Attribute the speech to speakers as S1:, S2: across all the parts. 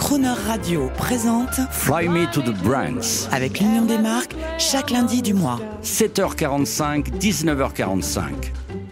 S1: Crooner Radio présente
S2: Fly Me to the Brands.
S1: avec l'Union des marques chaque lundi du mois.
S2: 7h45, 19h45.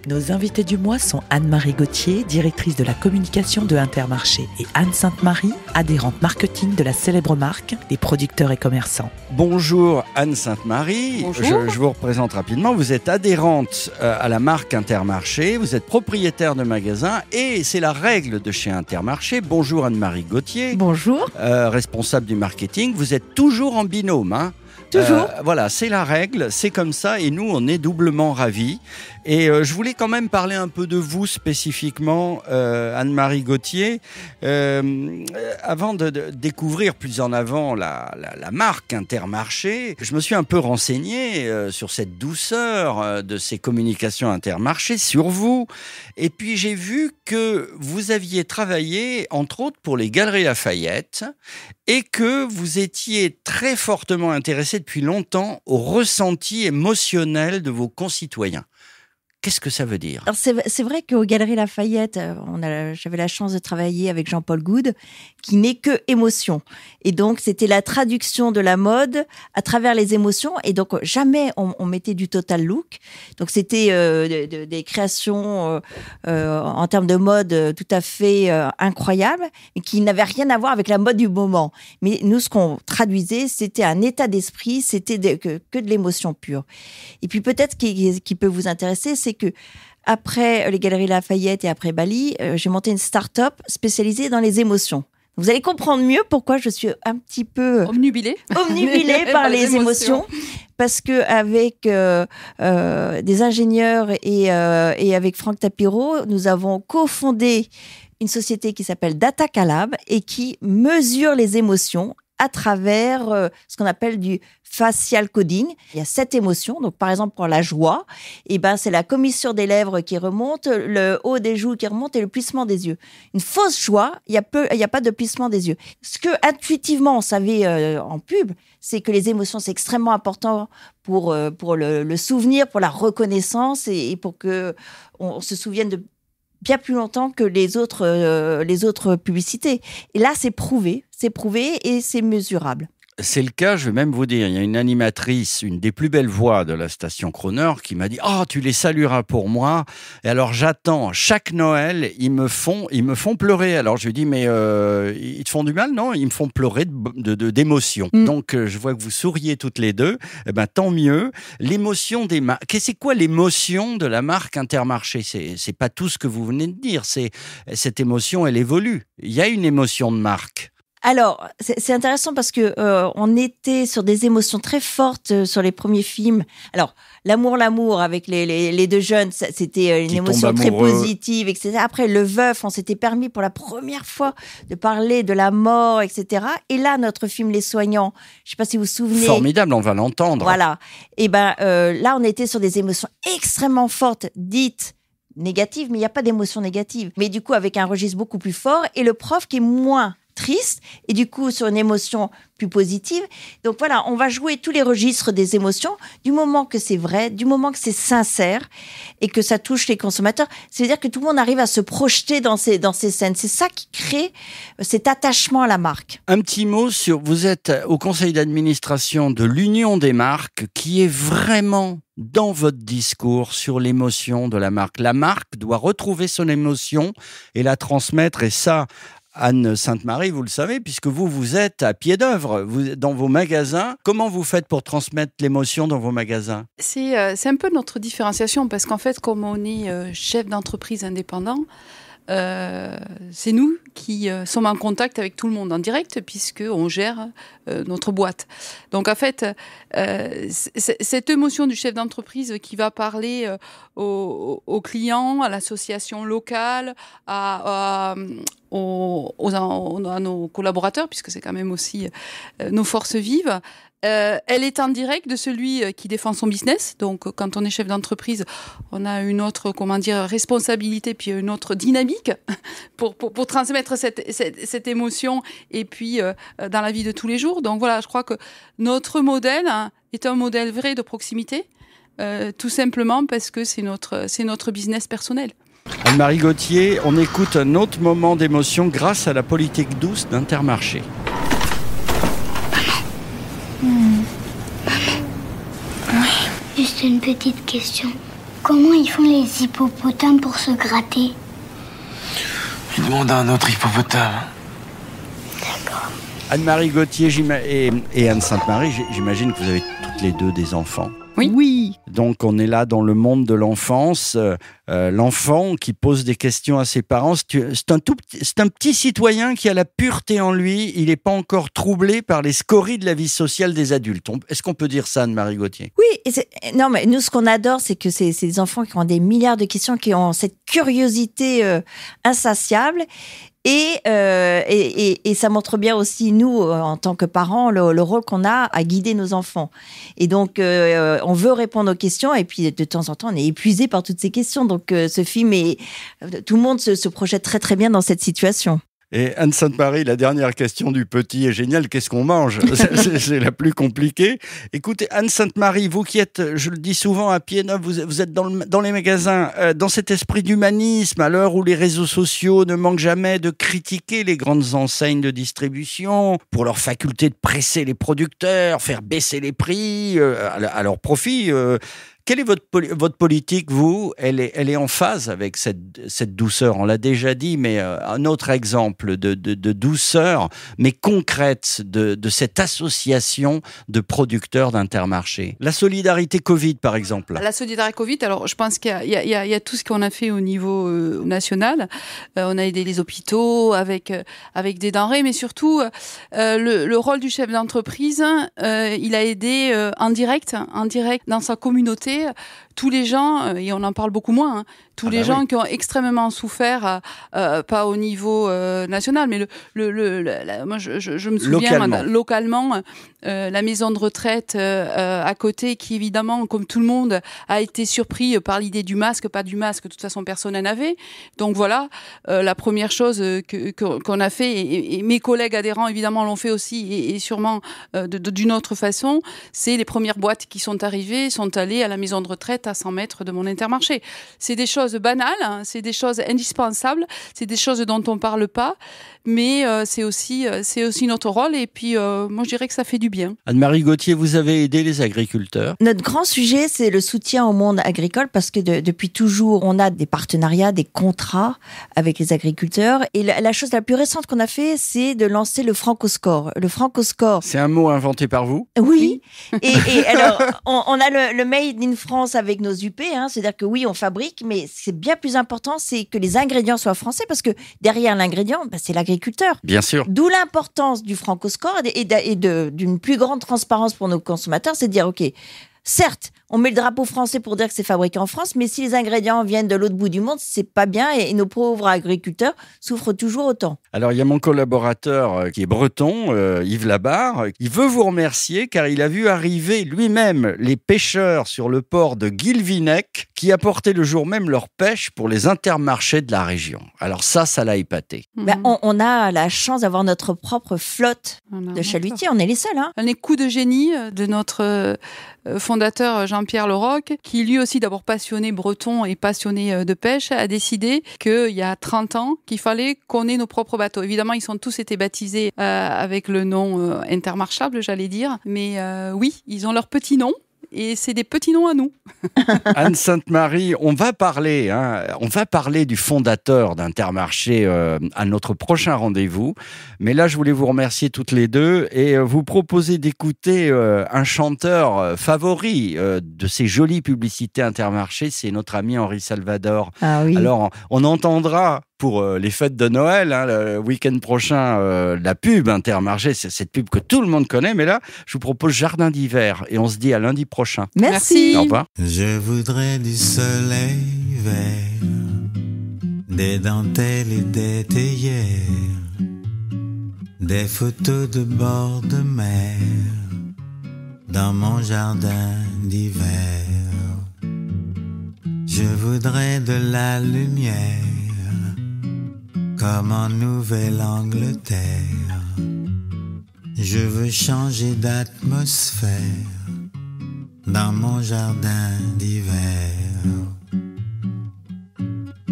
S1: Nos invités du mois sont Anne-Marie Gauthier, directrice de la communication de Intermarché, et Anne Sainte-Marie, adhérente marketing de la célèbre marque des producteurs et commerçants.
S2: Bonjour Anne Sainte-Marie.
S3: Bonjour.
S2: Je vous représente rapidement. Vous êtes adhérente à la marque Intermarché, vous êtes propriétaire de magasin et c'est la règle de chez Intermarché. Bonjour Anne-Marie Gauthier.
S3: Bonjour.
S2: Responsable du marketing. Vous êtes toujours en binôme, hein ?
S3: Toujours.
S2: Voilà, c'est la règle, c'est comme ça et nous, on est doublement ravis. Et je voulais quand même parler un peu de vous spécifiquement, Anne-Marie Gauthier. Avant de découvrir plus en avant la marque Intermarché, je me suis un peu renseigné sur cette douceur de ces communications Intermarché, sur vous. Et puis j'ai vu que vous aviez travaillé, entre autres, pour les Galeries Lafayette et que vous étiez très fortement intéressé depuis longtemps au ressenti émotionnel de vos concitoyens. Qu'est-ce que ça veut dire ?
S3: Alors c'est vrai qu'aux Galeries Lafayette, j'avais la chance de travailler avec Jean-Paul Goude, qui n'est que émotion. Et donc, c'était la traduction de la mode à travers les émotions. Et donc, jamais on mettait du total look. Donc, c'était des créations en termes de mode tout à fait incroyables, et qui n'avaient rien à voir avec la mode du moment. Mais nous, ce qu'on traduisait, c'était un état d'esprit, c'était que de l'émotion pure. Et puis, peut-être qui peut vous intéresser, c'est que après les Galeries Lafayette et après Bali, j'ai monté une start-up spécialisée dans les émotions. Vous allez comprendre mieux pourquoi je suis un petit peu
S4: omnubilée
S3: par les émotions. Parce que avec des ingénieurs et avec Franck Tapiro, nous avons cofondé une société qui s'appelle Datacalab et qui mesure les émotions à travers ce qu'on appelle du facial coding. Il y a 7 émotions. Donc, par exemple, pour la joie, c'est la commissure des lèvres qui remonte, le haut des joues qui remonte et le plissement des yeux. Une fausse joie, il y a pas de plissement des yeux. Ce que, intuitivement, on savait en pub, c'est que les émotions, c'est extrêmement important pour le souvenir, pour la reconnaissance et pour que on se souvienne de bien plus longtemps que les autres publicités. Et là, c'est prouvé et c'est mesurable.
S2: C'est le cas, je vais même vous dire, il y a une animatrice, une des plus belles voix de la station Crooner qui m'a dit « Oh, tu les salueras pour moi !» Et alors j'attends, chaque Noël, ils me font pleurer. Alors je lui dis « Mais ils te font du mal ?» Non, ils me font pleurer d'émotion. Donc je vois que vous souriez toutes les deux. Eh ben, tant mieux. L'émotion des marques. C'est quoi l'émotion de la marque Intermarché ? C'est pas tout ce que vous venez de dire. Cette émotion, elle évolue. Il y a une émotion de marque.
S3: Alors, c'est intéressant parce que on était sur des émotions très fortes sur les premiers films. Alors, l'amour avec les deux jeunes, c'était une émotion très positive, etc. Après, le veuf, on s'était permis pour la première fois de parler de la mort, etc. Et là, notre film Les Soignants, je ne sais pas si vous vous souvenez.
S2: Formidable, on va l'entendre.
S3: Voilà. Et là, on était sur des émotions extrêmement fortes, dites négatives, mais il n'y a pas d'émotion négative. Mais du coup, avec un registre beaucoup plus fort et le prof qui est moins triste et du coup sur une émotion plus positive. Donc voilà, on va jouer tous les registres des émotions du moment que c'est vrai, du moment que c'est sincère et que ça touche les consommateurs. C'est-à-dire que tout le monde arrive à se projeter dans ces scènes. C'est ça qui crée cet attachement à la marque.
S2: Un petit mot sur, vous êtes au conseil d'administration de l'Union des marques qui est vraiment dans votre discours sur l'émotion de la marque. La marque doit retrouver son émotion et la transmettre et ça, Anne Sainte-Marie, vous le savez, puisque vous êtes à pied d'œuvre dans vos magasins. Comment vous faites pour transmettre l'émotion dans vos magasins ?
S4: C'est un peu notre différenciation parce qu'en fait, comme on est chef d'entreprise indépendant, c'est nous qui sommes en contact avec tout le monde en direct puisqu'on gère notre boîte. Donc en fait, cette émotion du chef d'entreprise qui va parler aux clients, à l'association locale, à nos collaborateurs, puisque c'est quand même aussi nos forces vives, elle est en direct de celui qui défend son business. Donc, quand on est chef d'entreprise, on a une autre, responsabilité, puis une autre dynamique pour transmettre cette émotion et puis dans la vie de tous les jours. Donc voilà, je crois que notre modèle est un modèle vrai de proximité, tout simplement parce que c'est notre business personnel.
S2: Anne-Marie Gauthier, on écoute un autre moment d'émotion grâce à la politique douce d'Intermarché.
S5: Juste une petite question. Comment ils font les hippopotames pour se gratter?
S6: Je demande à un autre hippopotame.
S5: D'accord.
S2: Anne-Marie Gauthier et Anne Sainte-Marie, j'imagine que vous avez toutes les deux des enfants.
S3: Oui.
S2: Donc on est là dans le monde de l'enfance, l'enfant qui pose des questions à ses parents. C'est un petit citoyen qui a la pureté en lui, il n'est pas encore troublé par les scories de la vie sociale des adultes. Est-ce qu'on peut dire ça, Anne-Marie Gauthier?
S3: Oui, non, mais nous, ce qu'on adore, c'est que c'est des enfants qui ont des milliards de questions, qui ont cette curiosité insatiable. Et ça montre bien aussi, nous, en tant que parents, le rôle qu'on a à guider nos enfants. Et donc, on veut répondre aux questions, et puis de temps en temps, on est épuisé par toutes ces questions. Donc, ce film, tout le monde se projette très, très bien dans cette situation.
S2: Et Anne Sainte-Marie, la dernière question du petit est géniale. Qu'est-ce qu'on mange? C'est la plus compliquée. Écoutez, Anne Sainte-Marie, vous qui êtes, je le dis souvent, à pied neuf, vous êtes dans les magasins, dans cet esprit d'humanisme, à l'heure où les réseaux sociaux ne manquent jamais de critiquer les grandes enseignes de distribution pour leur faculté de presser les producteurs, faire baisser les prix à leur profit. Quelle est votre politique, vous? Elle est en phase avec cette douceur. On l'a déjà dit, mais un autre exemple de douceur, mais concrète, de cette association de producteurs d'Intermarché. La solidarité Covid, par exemple.
S4: La solidarité Covid, alors je pense qu'il y a tout ce qu'on a fait au niveau national. On a aidé les hôpitaux avec des denrées, mais surtout le rôle du chef d'entreprise, il a aidé en direct dans sa communauté. Tous les gens, et on en parle beaucoup moins, tous les gens qui ont extrêmement souffert, pas au niveau national, mais moi je me souviens localement, la maison de retraite à côté, qui évidemment, comme tout le monde, a été surpris par l'idée du masque, pas du masque, de toute façon personne n'en avait. Donc voilà, la première chose qu'on a fait, et mes collègues adhérents évidemment l'ont fait aussi, et sûrement d'une autre façon, c'est les premières boîtes qui sont arrivées, sont allées à la maison de retraite à 100 mètres de mon Intermarché. C'est des choses banales, hein, c'est des choses indispensables, c'est des choses dont on ne parle pas, mais c'est aussi notre rôle, et puis moi je dirais que ça fait du bien.
S2: Anne-Marie Gauthier, vous avez aidé les agriculteurs.
S3: Notre grand sujet, c'est le soutien au monde agricole, parce que depuis toujours, on a des partenariats, des contrats avec les agriculteurs, et la chose la plus récente qu'on a fait, c'est de lancer le Franco-Score. Le Franco-Score.
S2: C'est un mot inventé par vous?
S3: Oui. Et alors, on a le Made in France avec nos UP, hein, c'est-à-dire que oui, on fabrique, mais c'est bien plus important, c'est que les ingrédients soient français, parce que derrière l'ingrédient, c'est l'agriculteur.
S2: Bien sûr.
S3: D'où l'importance du Franco-Score et d'une plus grande transparence pour nos consommateurs, c'est de dire, OK, certes, on met le drapeau français pour dire que c'est fabriqué en France, mais si les ingrédients viennent de l'autre bout du monde, c'est pas bien, et nos pauvres agriculteurs souffrent toujours autant.
S2: Alors, il y a mon collaborateur qui est breton, Yves Labarre, il veut vous remercier car il a vu arriver lui-même les pêcheurs sur le port de Guilvinec qui apportaient le jour même leur pêche pour les intermarchés de la région. Alors ça l'a épaté.
S3: On a la chance d'avoir notre propre flotte de chalutiers, on est les seuls. Hein.
S4: Un coup de génie de notre fondateur Jean-Pierre Leroc, qui lui aussi d'abord passionné breton et passionné de pêche, a décidé qu'il y a 30 ans qu'il fallait qu'on ait nos propres bateaux. Évidemment, ils ont tous été baptisés avec le nom intermarchable, j'allais dire, mais oui, ils ont leur petit nom. Et c'est des petits noms à nous.
S2: Anne Sainte-Marie, on va parler du fondateur d'Intermarché à notre prochain rendez-vous. Mais là, je voulais vous remercier toutes les deux et vous proposer d'écouter un chanteur favori de ces jolies publicités Intermarché. C'est notre ami Henri Salvador.
S3: Ah oui.
S2: Alors, on entendra pour les fêtes de Noël, hein, le week-end prochain, la pub Intermarché, c'est cette pub que tout le monde connaît, mais là, je vous propose Jardin d'hiver et on se dit à lundi prochain.
S3: Merci.
S2: Au revoir.
S7: Je voudrais du soleil vert, des dentelles et des théières, des photos de bord de mer, dans mon jardin d'hiver. Je voudrais de la lumière, comme en Nouvelle-Angleterre. Je veux changer d'atmosphère dans mon jardin d'hiver.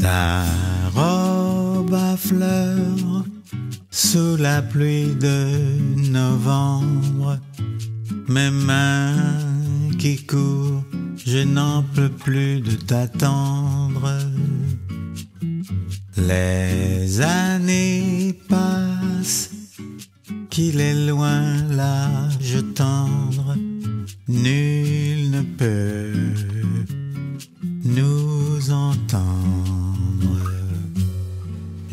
S7: Ta robe à fleurs sous la pluie de novembre, mes mains qui courent, je n'en peux plus de t'attendre. Les années passent, qu'il est loin l'âge tendre, nul ne peut nous entendre.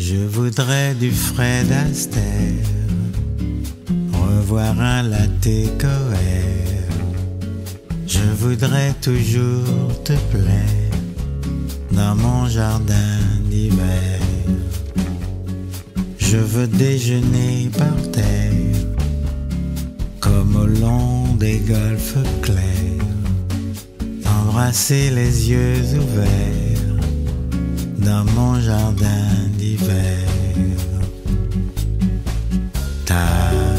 S7: Je voudrais du Fred Astaire, revoir un latte coère. Je voudrais toujours te plaire dans mon jardin d'hiver. Je veux déjeuner par terre, comme au long des golfes clairs, embrasser les yeux ouverts dans mon jardin d'hiver. Ta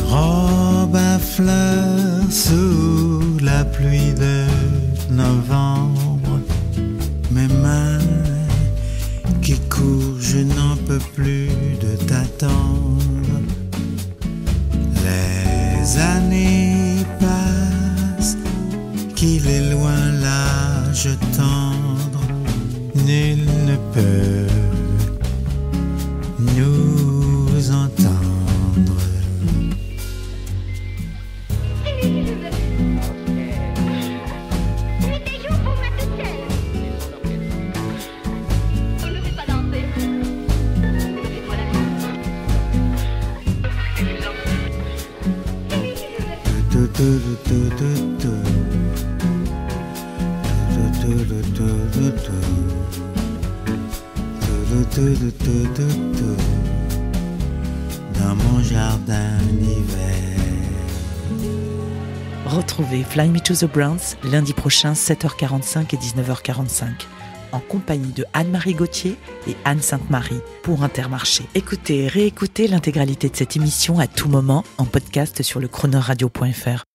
S7: robe à fleurs sous la pluie de novembre, mes mains qui courent, je n'en peux plus de t'attendre. Les années passent, qu'il est loin l'âge tendre, nul ne peut nous entendre. Dans mon jardin d'hiver.
S1: Retrouvez Fly Me to the Browns lundi prochain 7h45 et 19h45 en compagnie de Anne-Marie Gauthier et Anne Sainte-Marie pour Intermarché. Écoutez et réécoutez l'intégralité de cette émission à tout moment en podcast sur le chronoradio.fr.